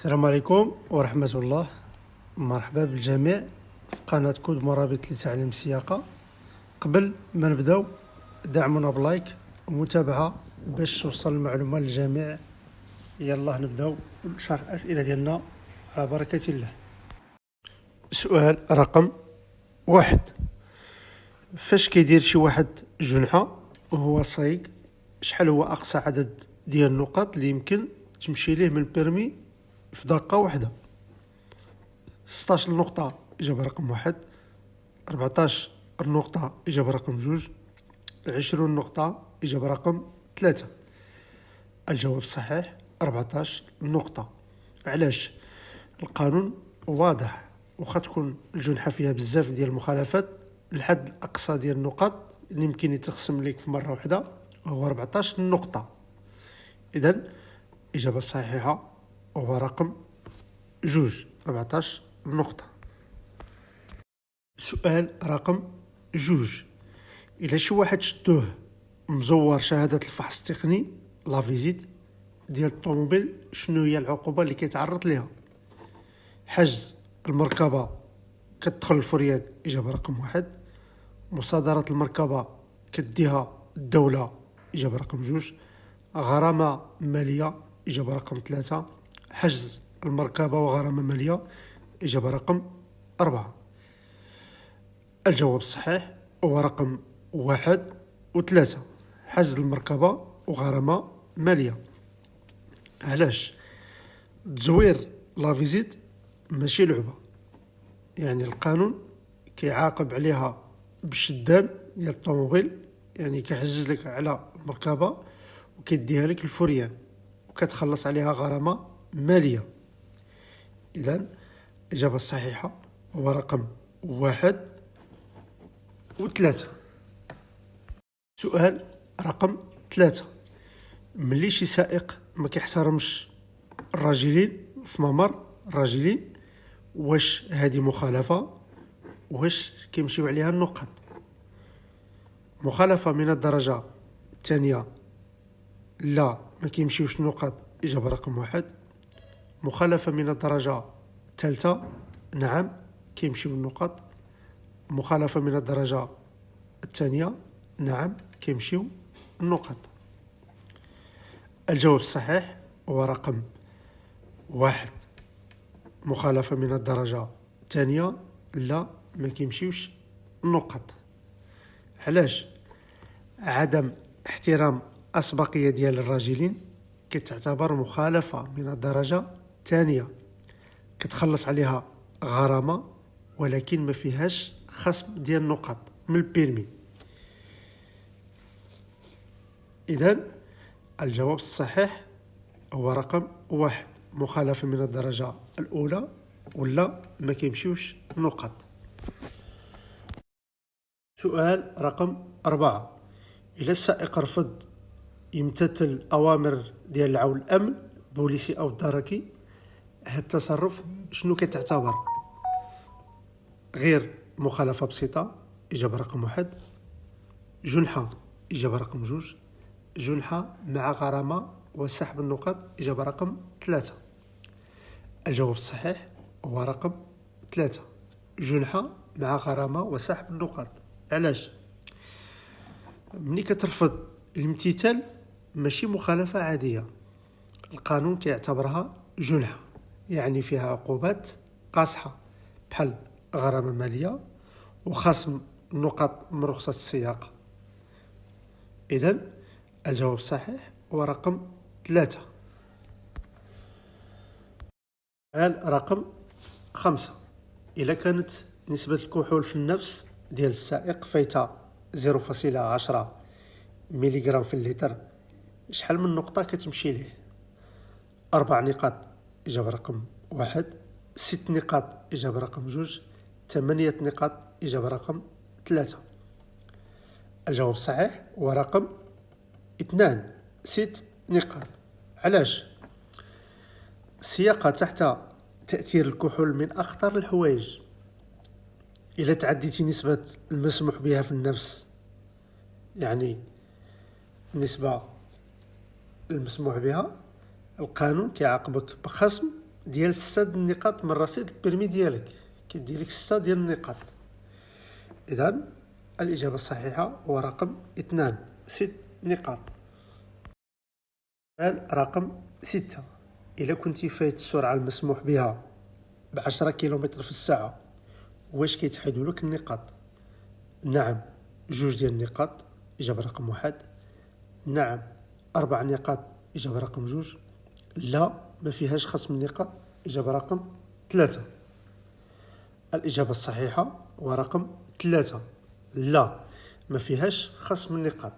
السلام عليكم ورحمة الله. مرحبا بالجميع في قناة كود مرابط لتعليم السياقة. قبل ما نبداو دعمونا بلايك ومتابعة باش توصل المعلومة للجميع. يلا نبداو شرح الأسئلة ديالنا على بركة الله. سؤال رقم 1: فاش كيدير شي واحد جنحة وهو صايق، شحال هو أقصى عدد ديال النقاط اللي يمكن تمشي ليه من البيرمي في دقة واحدة؟ 16 نقطة إجابة رقم 1، 14 نقطة إجابة رقم 2، 20 نقطة إجابة رقم 3. الجواب الصحيح 14 نقطة. علاش؟ القانون واضح، وخا تكون الجنحة فيها بزاف ديال المخالفات، الحد الأقصى ديال النقاط اللي يمكن يتقسم ليك في مرة واحدة هو 14 نقطة. إذن الإجابة الصحيحة هو رقم 2، 14 نقطة. سؤال رقم 2: إلا شي واحد شدوه مزور شهادة الفحص التقني لا فيزيت ديال الطوموبيل، شنو هي العقوبة اللي كيتعرض ليها؟ حجز المركبة كتدخل الفريان إجابة رقم 1، مصادرة المركبة كديها الدولة إجابة رقم 2، غرامة مالية إجابة رقم 3، حجز المركبة وغرامة مالية إجابة رقم 4. الجواب الصحيح هو رقم 1 و3، حجز المركبة وغرامة مالية. علاش؟ تزوير لا فيزيت ماشي لعبة، يعني القانون كيعاقب عليها بالشدان ديال الطوموبيل، يعني كيحجز لك على المركبة وكيديها لك الفريان وكتخلص عليها غرامة مالية. إذن الإجابة الصحيحة هو رقم 1 و3. سؤال رقم 3: ملي شي سائق ما كيحترمش الراجلين في ممر الراجلين، واش هذه مخالفة؟ واش كيمشيو عليها النقط؟ مخالفة من الدرجة الثانية لا، ما كيمشيوش النقط إجابة رقم 1. مخالفة من الدرجة الثالثة نعم كيمشيو النقط. مخالفة من الدرجة الثانية نعم كيمشيو النقط. الجواب الصحيح هو رقم 1، مخالفة من الدرجة الثانية لا، ما كيمشيوش النقط. علاش؟ عدم احترام أسبقية ديال الراجلين كتعتبر مخالفة من الدرجة الثانية، كتخلص عليها غرامة ولكن ما فيهاش خصم ديال النقط من البيرمي. إذن الجواب الصحيح هو رقم 1، مخالفة من الدرجة الأولى ولا ما كيمشيوش النقط. سؤال رقم 4: إلا السائق رفض يمتثل أوامر ديال العون الأمن بوليسي أو الدركي، هذا التصرف شنو كتعتبر؟ غير مخالفة بسيطة إجابة رقم 1، جنحة إجابة رقم 2، جنحة مع غرامة وسحب النقط إجابة رقم 3. الجواب الصحيح هو رقم 3، جنحة مع غرامة وسحب النقط. علاش؟ ملي كترفض الامتثال ماشي مخالفة عادية، القانون كيعتبرها جنحة، يعني فيها عقوبات قاصحة بحال غرامة مالية وخصم نقط من رخصة السياقة. إذن الجواب الصحيح هو رقم 3. سؤال رقم 5: إلا كانت نسبة الكحول في النفس ديال السائق فايتة 0.10 مليغرام في اللتر، شحال من نقطة كتمشي ليه؟ 4 نقاط إجابة رقم 1، 6 نقاط إجابة رقم 2، 8 نقاط إجابة رقم 3. الجواب الصحيح هو رقم 2، 6 نقاط. علاش؟ السياقة تحت تأثير الكحول من أخطر الحوايج. إلا تعديتي نسبة المسموح بها في النفس، يعني النسبة المسموح بها، القانون كيعاقبك بخصم ديال 6 النقاط من رصيد البيرمي ديالك، كيدير لك 6 ديال النقاط. اذا الاجابه الصحيحه هو رقم 2، 6 نقاط. سؤال رقم 6، الا كنتي فايت السرعه المسموح بها ب10 كيلومتر في الساعه، واش كيتحيدوا لك النقاط؟ نعم 2 ديال النقاط، اجابه رقم 1. نعم 4 نقاط، اجابه رقم 2. لا ما فيهاش خصم النقاط، اجابه رقم 3. الاجابه الصحيحه هو رقم 3، لا ما فيهاش خصم النقاط.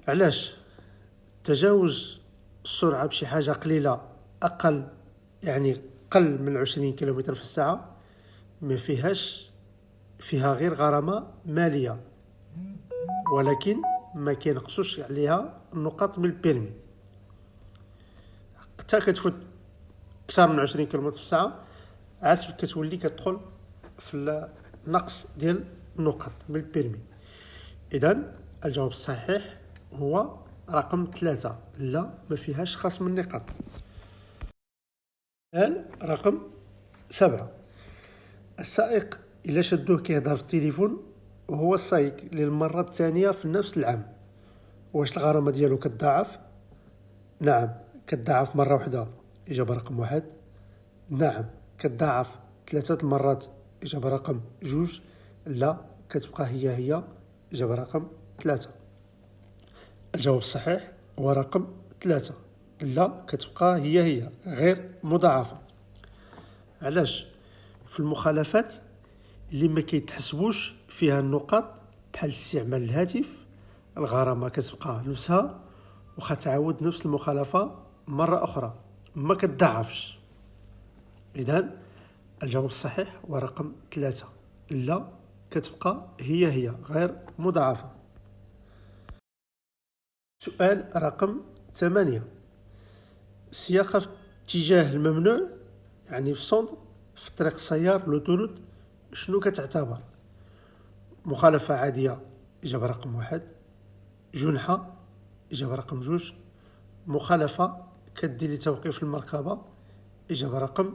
علاش؟ تجاوز السرعه بشي حاجه قليله، اقل يعني قل من 20 كيلومتر في الساعه، ما فيها غير غرامه ماليه، ولكن ما كينقصوش عليها النقاط من البيرمي. حتى كتفوت اكثر من 20 كيلومتر في الساعه عاد كتولي كتدخل في النقص ديال النقاط من البيرمي. اذا الجواب الصحيح هو رقم 3، لا ما فيهاش خصم النقاط. الآن رقم 7، السائق إلا شدوه كيهضر في التليفون وهو السايق للمرة الثانية في نفس العام، واش الغرامة ديالو كتضاعف؟ نعم كتضاعف مرة واحدة، إجابة رقم 1. نعم كتضاعف 3 المرات، إجابة رقم 2. لا كتبقى هي، إجابة رقم 3. الجواب الصحيح هو رقم 3، لا كتبقى هي غير مضاعفة. علاش؟ في المخالفات اللي ما كيتحسبوش فيها النقاط بحال استعمال الهاتف، الغرامة كتبقى نفسها وخا تعاود نفس المخالفة مرة أخرى، ما كتضاعفش. إذن الجواب الصحيح هو رقم 3، لا كتبقى هي غير مضاعفة. سؤال رقم 8، السياقة في اتجاه الممنوع يعني في السونتر في طريق السيار لوتورود شنو كتعتبر؟ مخالفة عادية، إجابة رقم 1. جنحة، إجابة رقم 2. مخالفة كدير لتوقيف المركبة، إجابة رقم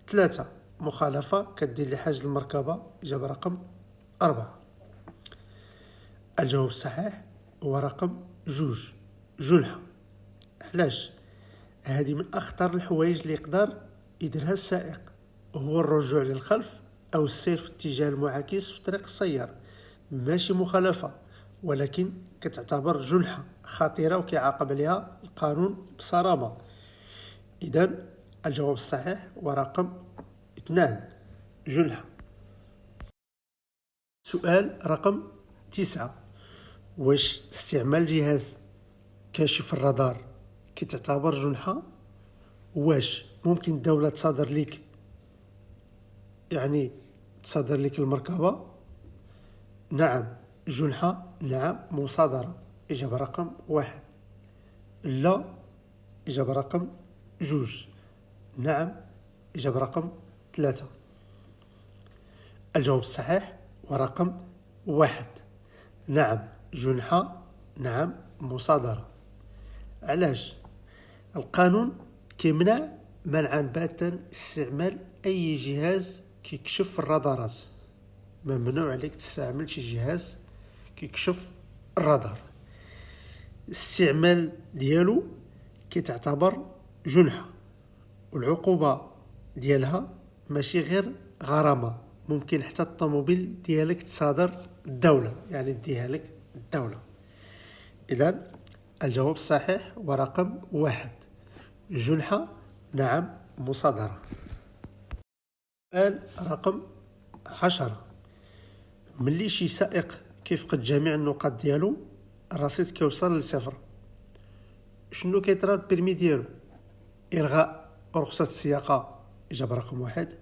3. مخالفة كدير لحجز المركبة، إجابة رقم 4. الجواب الصحيح هو رقم 2، جنحة. علاش؟ هذه من أخطر الحوايج اللي يقدر يديرها السائق، هو الرجوع للخلف أو السير في اتجاه المعاكس في طريق السيار. ماشي مخالفة، ولكن كتعتبر جنحة خطيرة وكيعاقب عليها القانون بصرامة. إذن الجواب الصحيح هو رقم 2، جنحة. سؤال رقم 9، واش استعمال جهاز كاشف الرادار كتعتبر جنحة؟ واش ممكن الدولة تصادر لك المركبة؟ نعم جنحة، نعم مصادرة، إجابة رقم 1. لا إجابة رقم 2. نعم إجابة رقم 3. الجواب الصحيح ورقم 1، نعم جنحة، نعم مصادرة. علاش؟ القانون كيمنع منعا باتا استعمال أي جهاز كيكشف الرادارات، ممنوع عليك تستعمل شي جهاز كيكشف الرادار. الاستعمال ديالو كيتعتبر جنحة، والعقوبة ديالها ماشي غير غرامة، ممكن حتى الطوموبيل ديالك تصادر الدولة، يعني تديها لك الدولة. إذن الجواب الصحيح هو رقم 1، جنحة، نعم مصادرة. سؤال رقم 10، ملي شي سائق كيفقد جميع النقاط ديالو الرصيد كيوصل ل0، شنو كيطرى البيرمي ديالو؟ إلغاء رخصة السياقة، إجابة رقم 1.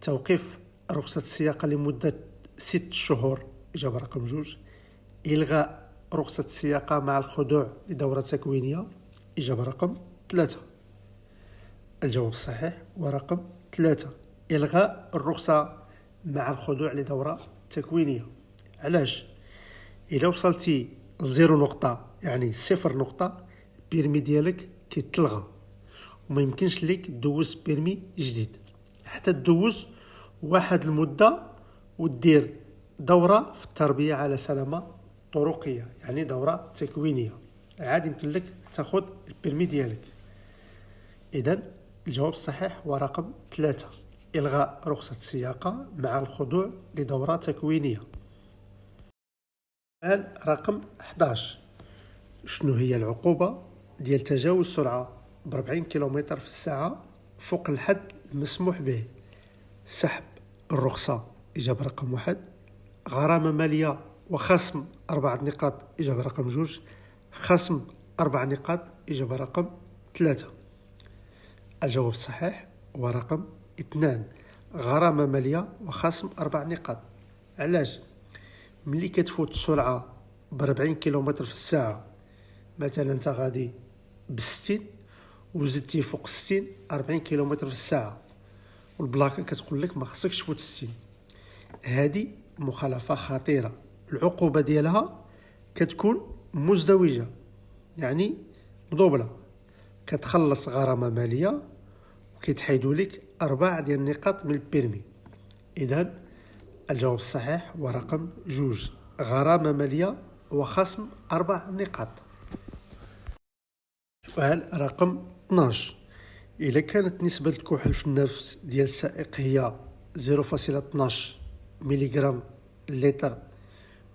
توقيف رخصة السياقة لمدة 6 شهور، إجابة رقم 2. إلغاء رخصة السياقة مع الخضوع لدورة تكوينية، إجابة رقم 3. الجواب الصحيح هو رقم 3، إلغاء الرخصة مع الخضوع لدورة تكوينية. علاش؟ إلا وصلتي ل0 نقطة يعني 0 نقطة، البيرمي ديالك كيتلغى، وما يمكنش ليك دوز بيرمي جديد حتى تدوز واحد المدة ودير دورة في التربية على سلامة طرقية، يعني دورة تكوينية، عاد يمكن لك تاخد البيرمي ديالك. إذن الجواب الصحيح هو رقم 3، إلغاء رخصة السياقة مع الخضوع لدورة تكوينية. السؤال رقم 11، شنو هي العقوبة ديال تجاوز سرعة ب 40 كيلومتر في الساعة فوق الحد المسموح به؟ سحب الرخصة إجابة رقم 1، غرامة مالية وخصم 4 نقاط إجابة رقم 2، خصم 4 نقاط إجابة رقم 3. الجواب الصحيح هو رقم 2، غرامة مالية وخصم 4 نقاط. علاش؟ ملي كتفوت السرعة ب 40 كيلومتر في الساعة، مثلا انت غادي ب60 وزدتي فوق 60 40 كيلومتر في الساعة، والبلاكة كتقول لك ما خصكش تفوت 60، هذه مخالفة خطيرة. العقوبة ديالها كتكون مزدوجة، يعني مدوبلة، كتخلص غرامة مالية وكيتحيدوا لك 4 ديال النقاط من البيرمي. إذن الجواب الصحيح هو رقم 2، غرامة مالية وخصم 4 نقاط. سؤال رقم 12، إذا كانت نسبة الكحول في النفس ديال السائق هي 0.12 ملغ لتر،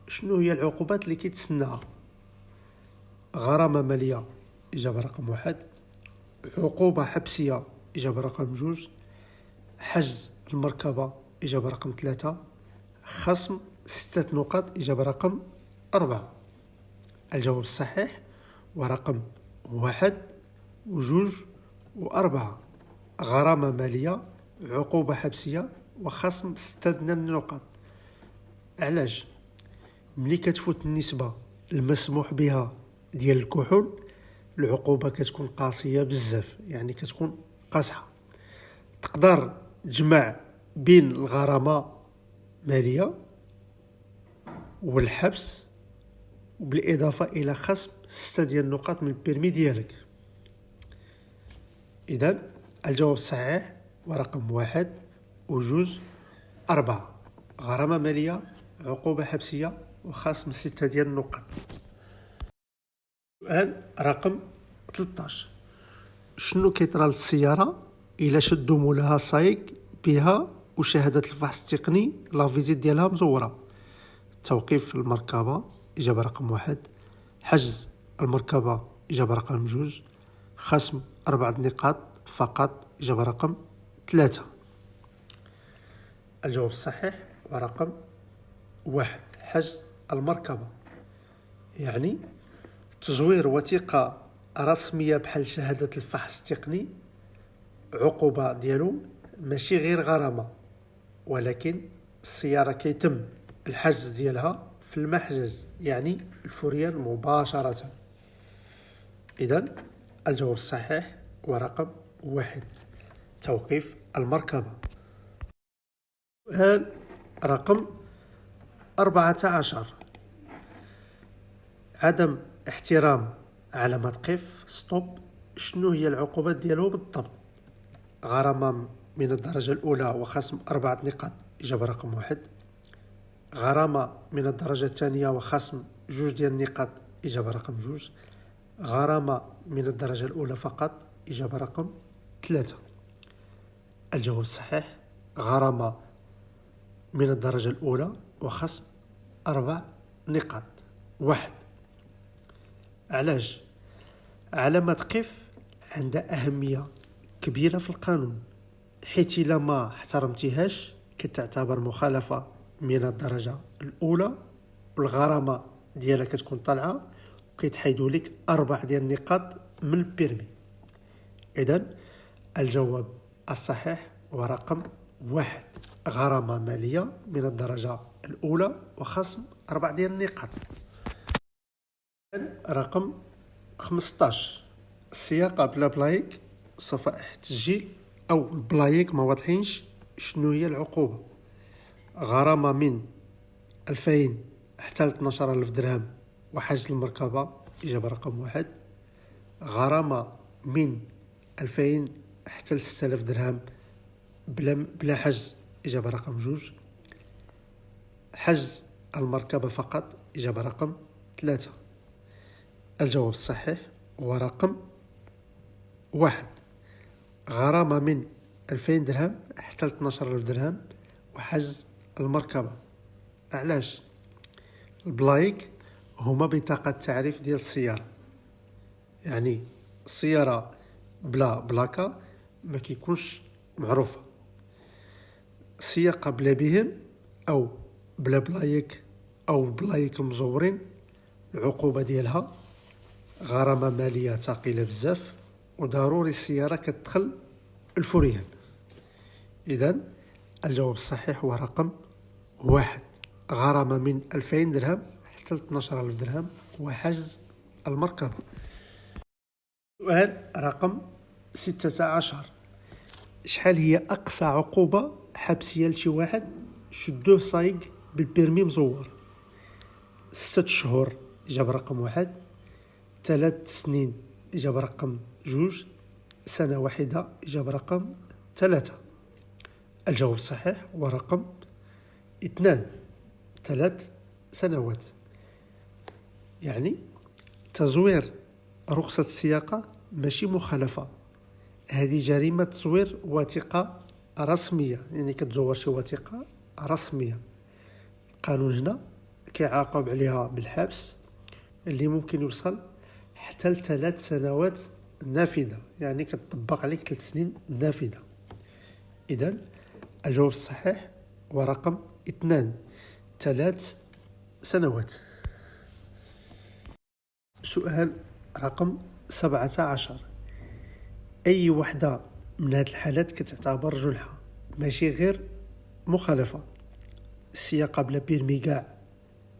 شنو هي العقوبات اللي كيتسناها؟ غرامة مالية إجابة رقم 1، عقوبة حبسية إجابة رقم 2، حجز المركبة إجابة رقم 3، خصم 6 نقاط إجابة رقم 4. الجواب الصحيح ورقم 1 و2 و4، غرامة مالية، عقوبة حبسية، وخصم 6 النقاط. علاش؟ ملي كتفوت النسبة المسموح بها ديال الكحول، العقوبة كتكون قاسية بزاف، يعني كتكون قاصحة. تقدر تجمع بين الغرامة مالية والحبس، وبالإضافة إلى خصم 6 ديال النقاط من البيرمي ديالك. إذن الجواب الصحيح ورقم 1 و2 4، غرامة مالية، عقوبة حبسية، وخصم 6 ديال النقاط. سؤال رقم 13، شنو كيطرى للسيارة إلا شدوا مولاها السايق بها وشهادة الفحص التقني لافيزيت ديالها مزورة؟ توقيف المركبة إجابة رقم 1، حجز المركبة إجابة رقم 2، خصم 4 نقاط فقط إجابة رقم 3. الجواب الصحيح ورقم 1، حجز المركبة، يعني تزوير وثيقة رسمية بحال شهادة الفحص التقني، عقوبة ديالو ماشي غير غرامة، ولكن السيارة كيتم الحجز ديالها في المحجز، يعني الفوريان مباشرة. إذن الجواب الصحيح ورقم 1، توقيف المركبة. سؤال رقم 14، عدم احترام علامة قف ستوب، شنو هي العقوبات ديالو بالضبط؟ غرامة من الدرجة الأولى وخصم 4 نقاط إجابة رقم 1، غرامة من الدرجة الثانية وخصم 2 ديال النقاط إجابة رقم 2، غرامة من الدرجة الأولى فقط إجابة رقم 3. الجواب الصحيح غرامة من الدرجة الأولى وخصم 4 نقاط. 1، علاش؟ علامة قف عندها أهمية كبيرة في القانون، حيث إلا ما احترمتيهاش كتعتبر مخالفة من الدرجة الأولى، والغرامة ديالها كتكون طالعة وكيتحيدوا لك 4 ديال النقاط من البيرمي. إذن الجواب الصحيح هو رقم 1، غرامة مالية من الدرجة الأولى وخصم 4 ديال النقاط. رقم 15، السياقة بلا بلايك، صفائح التسجيل أو البلايك ما واضحينش، شنو هي العقوبة؟ غرامة من 2000 حتى ل 12000 درهم وحجز المركبة إجابة رقم 1، غرامة من 2000 حتى ل 6000 درهم بلا حجز، إجابة رقم 2. حجز المركبة فقط، إجابة رقم 3. الجواب الصحيح هو رقم 1. غرامة من 2000 درهم حتى ل 12000 درهم وحجز المركبة. علاش؟ البلايك هما بطاقة تعريف ديال السيارة، يعني السيارة بلا بلاكا ما كيكونش معروفة. السياقة بلا بهم أو بلا بلايك أو بلايك المزورين، العقوبة ديالها غرامة مالية ثقيلة بزاف، وضروري السيارة كتدخل الفريان. إذن الجواب الصحيح هو رقم 1. غرامة من 2000 درهم حتى ل 12000 درهم وحجز المركبة. سؤال رقم 16. شحال هي أقصى عقوبة حبسية لشي واحد شدوه سايق بالبيرمي مزور؟ 6 شهور، إجابة رقم 1. 3 سنين، إجابة رقم 2. سنة واحدة، إجابة رقم 3. الجواب الصحيح هو رقم 2. 3 سنوات. يعني تزوير رخصة السياقة ماشي مخالفة، هذه جريمة تزوير وثيقة رسمية، يعني كتزور شي وثيقة رسمية. القانون هنا كيعاقب عليها بالحبس اللي ممكن يوصل حتى ل 3 سنوات نافذة، يعني كتطبق عليك 3 سنين نافذة. إذن الجواب الصحيح هو رقم 2. 3 سنوات. سؤال رقم 17. أي وحدة من هذه الحالات كتعتبر جنحة ماشي غير مخالفة؟ السياقة بلا بيرمي كاع،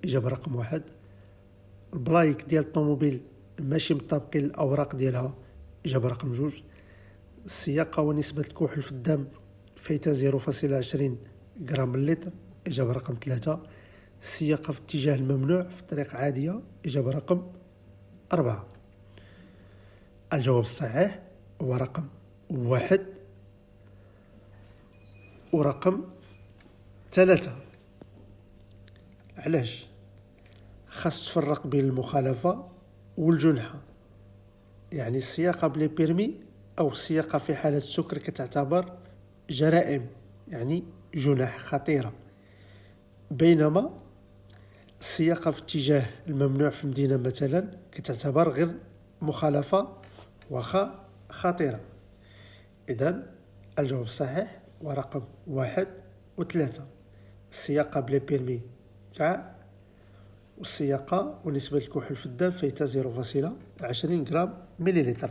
إجابة رقم 1. البلايك ديال الطوموبيل ماشي مطابقين الأوراق ديالها، إجابة رقم 2. السياقة ونسبة الكحول في الدم فايتة 0.20 غرام باللتر، إجابة رقم 3. السياقة في اتجاه الممنوع في طريق عادية، إجابة رقم 4. الجواب الصحيح هو رقم 1 ورقم 3. علاش؟ خاص تفرق بين المخالفة والجنحة، يعني السياقة بلا بيرمي أو السياقة في حالة السكر كتعتبر جرائم، يعني جنح خطيرة، بينما السياقة في اتجاه الممنوع في المدينة مثلا كتعتبر غير مخالفة وخا خطيرة. إذن الجواب الصحيح هو رقم 1 و3. السياقة بلا بيرمي كاع، والسياقة ونسبة الكحول في الدم فايتة 0.20 غرام مليلتر.